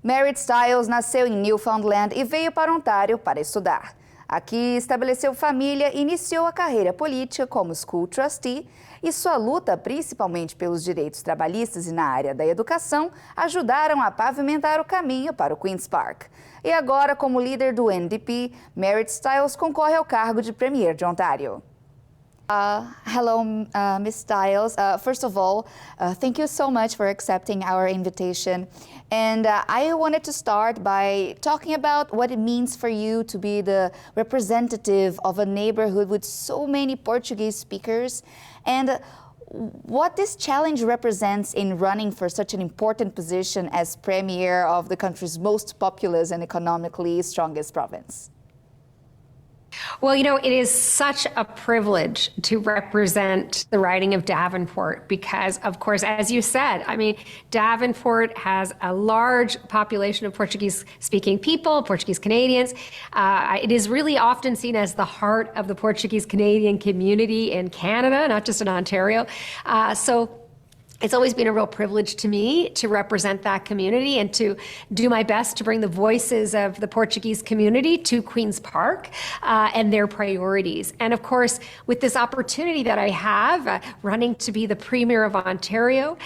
Marit Stiles nasceu em Newfoundland e veio para Ontário para estudar. Aqui estabeleceu família e iniciou a carreira política como school trustee e sua luta, principalmente pelos direitos trabalhistas e na área da educação, ajudaram a pavimentar o caminho para o Queen's Park. E agora, como líder do NDP, Marit Stiles concorre ao cargo de Premier de Ontário. Hello, Ms. Stiles. First of all, thank you so much for accepting our invitation. And I wanted to start by talking about what it means for you to be the representative of a neighborhood with so many Portuguese speakers, and what this challenge represents in running for such an important position as Premier of the country's most populous and economically strongest province. Well, you know, it is such a privilege to represent the riding of Davenport because, of course, as you said, I mean, Davenport has a large population of Portuguese-speaking people, Portuguese Canadians. It is really often seen as the heart of the Portuguese Canadian community in Canada, not just in Ontario. So it's always been a real privilege to me to represent that community and to do my best to bring the voices of the Portuguese community to Queen's Park and their priorities. And of course, with this opportunity that I have running to be the Premier of Ontario,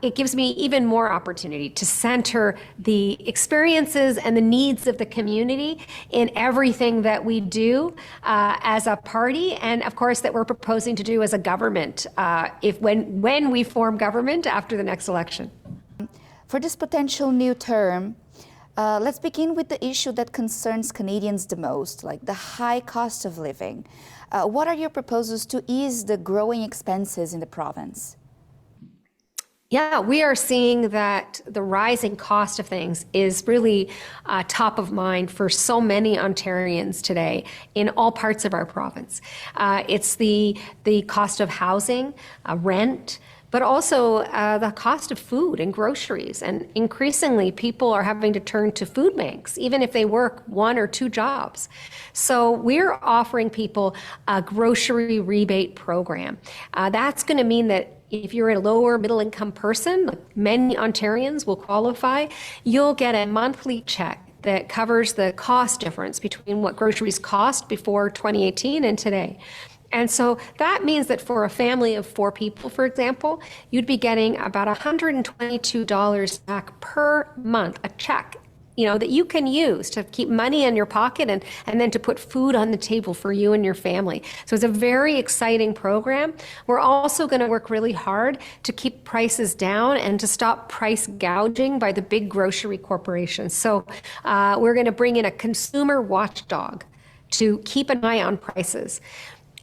it gives me even more opportunity to center the experiences and the needs of the community in everything that we do as a party, and of course that we're proposing to do as a government when we form government after the next election. For this potential new term, let's begin with the issue that concerns Canadians the most, like the high cost of living. What are your proposals to ease the growing expenses in the province? Yeah, we are seeing that the rising cost of things is really top of mind for so many Ontarians today in all parts of our province. It's the cost of housing, rent, but also the cost of food and groceries. And increasingly, people are having to turn to food banks, even if they work one or two jobs. So we're offering people a grocery rebate program. That's going to mean that if you're a lower middle income person, like many Ontarians will qualify, you'll get a monthly check that covers the cost difference between what groceries cost before 2018 and today. And so that means that for a family of 4 people, for example, you'd be getting about $122 back per month, a check, you know, that you can use to keep money in your pocket and then to put food on the table for you and your family. So it's a very exciting program. We're also going to work really hard to keep prices down and to stop price gouging by the big grocery corporations. So we're going to bring in a consumer watchdog to keep an eye on prices.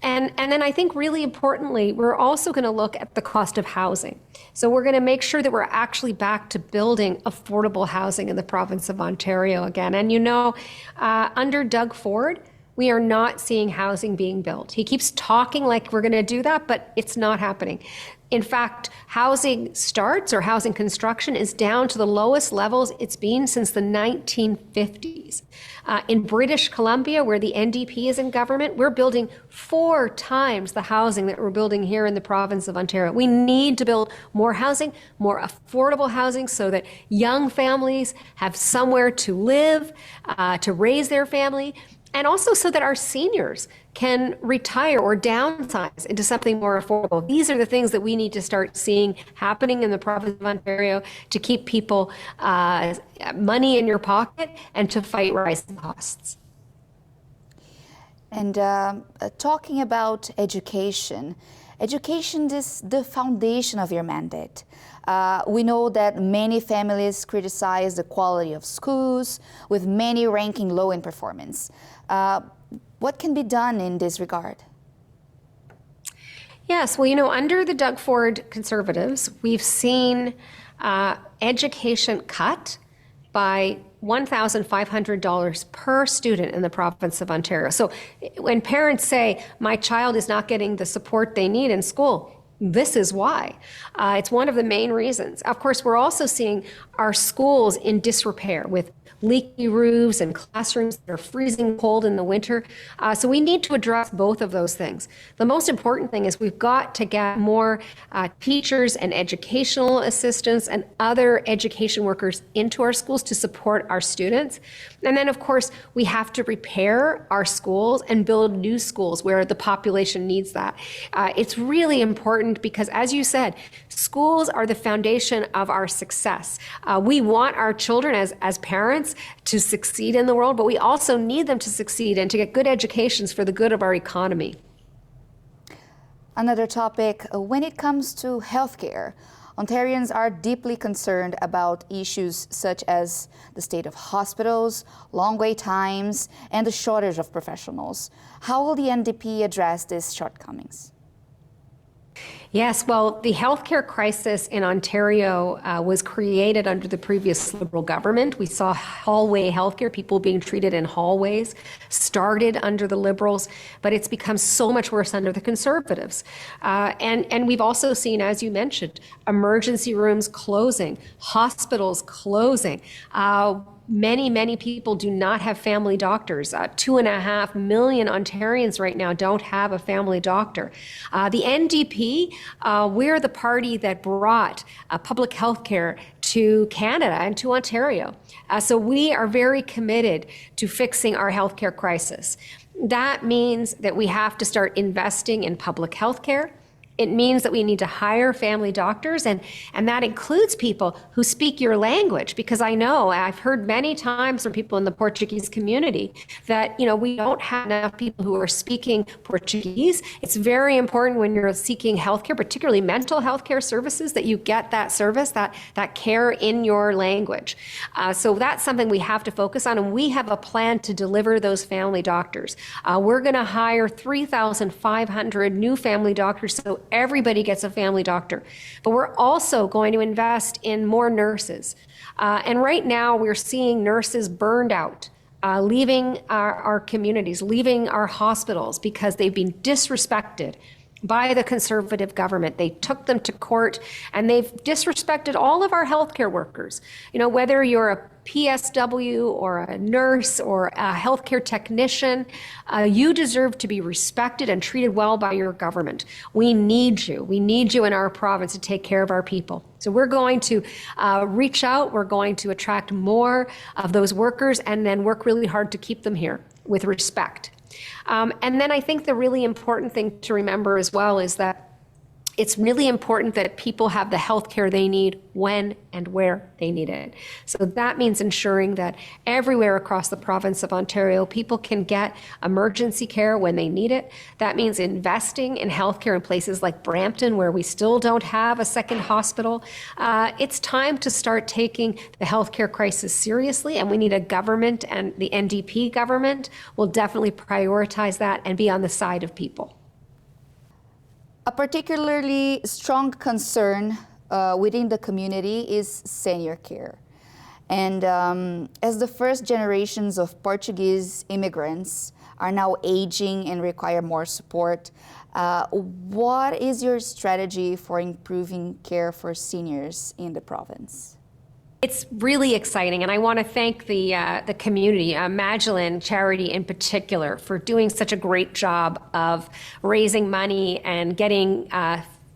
And then I think really importantly, we're also going to look at the cost of housing. So we're going to make sure that we're actually back to building affordable housing in the province of Ontario again. And you know, under Doug Ford, we are not seeing housing being built. He keeps talking like we're going to do that, but it's not happening. In fact, housing starts or housing construction is down to the lowest levels it's been since the 1950s. In British Columbia, where the NDP is in government, we're building 4 times the housing that we're building here in the province of Ontario. We need to build more housing, more affordable housing, so that young families have somewhere to live, to raise their family, and also so that our seniors can retire or downsize into something more affordable. These are the things that we need to start seeing happening in the province of Ontario to keep people money in your pocket and to fight rising costs. And talking about education, education is the foundation of your mandate. We know that many families criticize the quality of schools, with many ranking low in performance. What can be done in this regard? Yes, well, you know, under the Doug Ford Conservatives, we've seen education cut by $1,500 per student in the province of Ontario. So when parents say, my child is not getting the support they need in school, this is why. It's one of the main reasons. Of course, we're also seeing our schools in disrepair with leaky roofs and classrooms that are freezing cold in the winter. So we need to address both of those things. The most important thing is we've got to get more teachers and educational assistants and other education workers into our schools to support our students. And then, of course, we have to repair our schools and build new schools where the population needs that. It's really important because, as you said, schools are the foundation of our success. We want our children as parents to succeed in the world, but we also need them to succeed and to get good educations for the good of our economy. Another topic, when it comes to healthcare, Ontarians are deeply concerned about issues such as the state of hospitals, long wait times, and the shortage of professionals. How will the NDP address these shortcomings? Yes, well, the healthcare crisis in Ontario was created under the previous Liberal government. We saw hallway healthcare, people being treated in hallways, started under the Liberals, but it's become so much worse under the Conservatives. And we've also seen, as you mentioned, emergency rooms closing, hospitals closing. Many people do not have family doctors. 2.5 million Ontarians right now don't have a family doctor. The NDP, we're the party that brought public health care to Canada and to Ontario. So we are very committed to fixing our healthcare crisis. That means that we have to start investing in public health care. It means that we need to hire family doctors, and that includes people who speak your language, because I know I've heard many times from people in the Portuguese community that, we don't have enough people who are speaking Portuguese. It's very important when you're seeking healthcare, particularly mental health care services, that you get that service, that care in your language. So that's something we have to focus on, and we have a plan to deliver those family doctors. We're going to hire 3,500 new family doctors, so everybody gets a family doctor. But we're also going to invest in more nurses. And right now we're seeing nurses burned out, leaving our communities, leaving our hospitals because they've been disrespected by the Conservative government. They took them to court, and they've disrespected all of our healthcare workers. Whether you're a PSW or a nurse or a healthcare technician, you deserve to be respected and treated well by your government. We need you. We need you in our province to take care of our people. So we're going to reach out. We're going to attract more of those workers and then work really hard to keep them here with respect. And then I think the really important thing to remember as well is that it's really important that people have the health care they need when and where they need it. So that means ensuring that everywhere across the province of Ontario, people can get emergency care when they need it. That means investing in healthcare in places like Brampton, where we still don't have a second hospital. It's time to start taking the healthcare crisis seriously, and we need a government, and the NDP government will definitely prioritize that and be on the side of people. A particularly strong concern within the community is senior care. And as the first generations of Portuguese immigrants are now aging and require more support, what is your strategy for improving care for seniors in the province? It's really exciting, and I want to thank the community, Magdalene Charity in particular, for doing such a great job of raising money and getting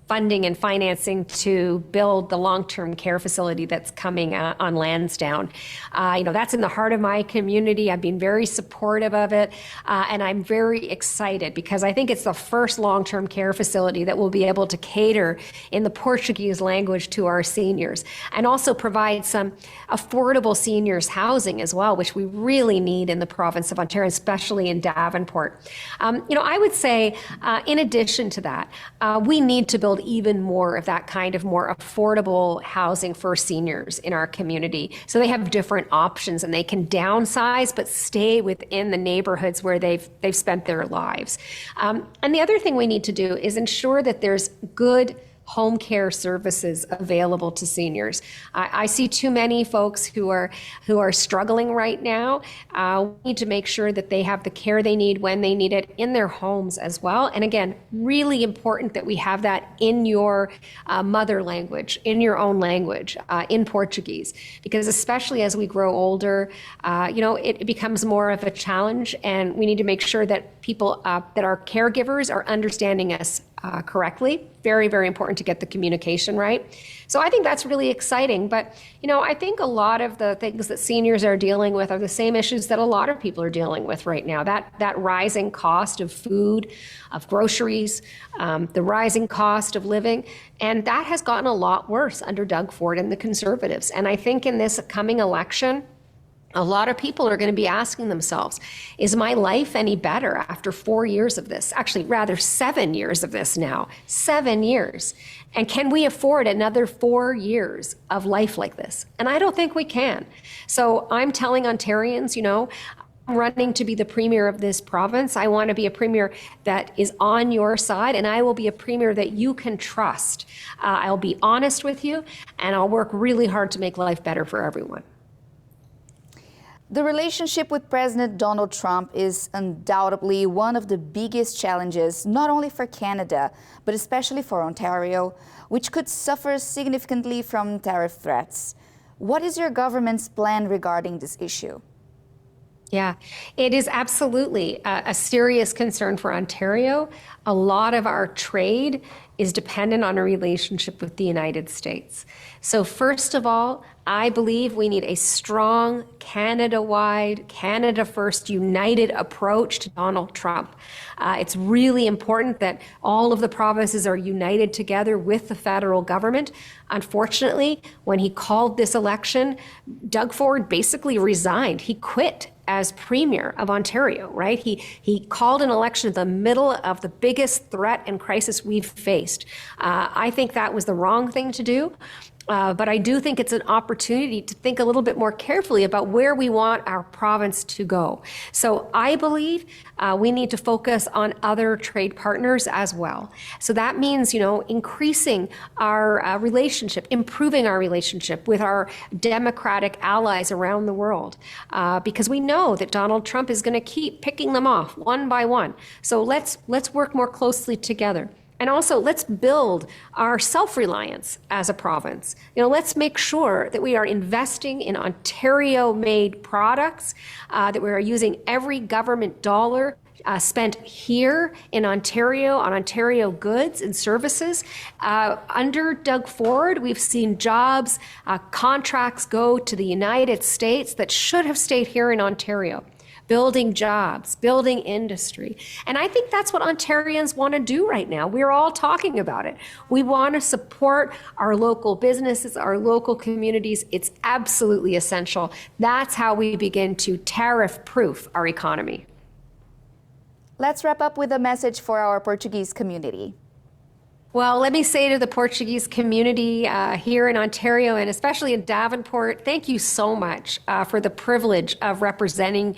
funding and financing to build the long-term care facility that's coming on Lansdowne. That's in the heart of my community. I've been very supportive of it, and I'm very excited because I think it's the first long-term care facility that will be able to cater in the Portuguese language to our seniors and also provide some affordable seniors housing as well, which we really need in the province of Ontario, especially in Davenport. I would say, in addition to that, we need to build even more of that kind of more affordable housing for seniors in our community, so they have different options and they can downsize but stay within the neighborhoods where they've spent their lives. And the other thing we need to do is ensure that there's good home care services available to seniors. I see too many folks who are struggling right now. We need to make sure that they have the care they need when they need it in their homes as well. And again, really important that we have that in your mother language, in your own language, in Portuguese, because especially as we grow older, it becomes more of a challenge, and we need to make sure that people, that our caregivers are understanding us correctly. Very, very important to get the communication right. So I think that's really exciting. But, I think a lot of the things that seniors are dealing with are the same issues that a lot of people are dealing with right now. That rising cost of food, of groceries, the rising cost of living. And that has gotten a lot worse under Doug Ford and the Conservatives. And I think in this coming election, a lot of people are going to be asking themselves, is my life any better after 4 years of this? Actually, rather 7 years of this now. 7 years. And can we afford another 4 years of life like this? And I don't think we can. So I'm telling Ontarians, I'm running to be the premier of this province. I want to be a premier that is on your side, and I will be a premier that you can trust. I'll be honest with you, and I'll work really hard to make life better for everyone. The relationship with President Donald Trump is undoubtedly one of the biggest challenges, not only for Canada, but especially for Ontario, which could suffer significantly from tariff threats. What is your government's plan regarding this issue? Yeah, it is absolutely a serious concern for Ontario. A lot of our trade is dependent on a relationship with the United States. So first of all, I believe we need a strong Canada-wide, Canada-first, united approach to Donald Trump. It's really important that all of the provinces are united together with the federal government. Unfortunately, when he called this election, Doug Ford basically resigned. He quit as Premier of Ontario, right? He called an election in the middle of the biggest threat and crisis we've faced. I think that was the wrong thing to do. But I do think it's an opportunity to think a little bit more carefully about where we want our province to go. So I believe we need to focus on other trade partners as well. So that means, increasing our relationship, improving our relationship with our democratic allies around the world, because we know that Donald Trump is going to keep picking them off one by one. So let's work more closely together. And also, let's build our self-reliance as a province. Let's make sure that we are investing in Ontario-made products, that we are using every government dollar spent here in Ontario on Ontario goods and services. Under Doug Ford, we've seen jobs, contracts go to the United States that should have stayed here in Ontario. Building jobs, building industry. And I think that's what Ontarians want to do right now. We're all talking about it. We want to support our local businesses, our local communities. It's absolutely essential. That's how we begin to tariff-proof our economy. Let's wrap up with a message for our Portuguese community. Well, let me say to the Portuguese community here in Ontario and especially in Davenport, thank you so much for the privilege of representing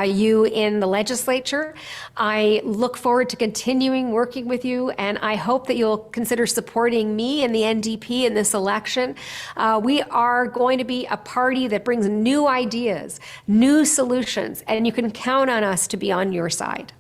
you in the legislature. I look forward to continuing working with you, and I hope that you'll consider supporting me and the NDP in this election. We are going to be a party that brings new ideas, new solutions, and you can count on us to be on your side.